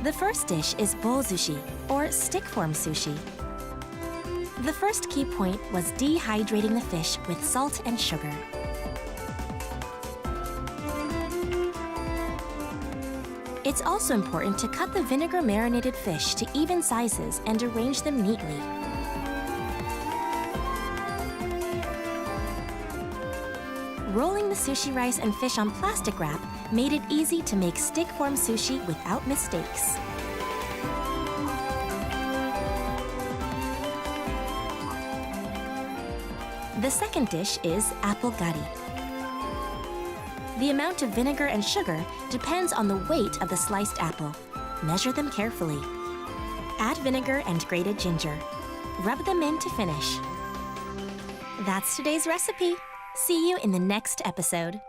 The first dish is Bo-Sushi, or stick-form sushi. The first key point was dehydrating the fish with salt and sugar. It's also important to cut the vinegar-marinated fish to even sizes and arrange them neatly. Rolling the sushi rice and fish on plastic wrap made it easy to make stick-form sushi without mistakes. The second dish is apple gari. The amount of vinegar and sugar depends on the weight of the sliced apple. Measure them carefully. Add vinegar and grated ginger. Rub them in to finish. That's today's recipe. See you in the next episode.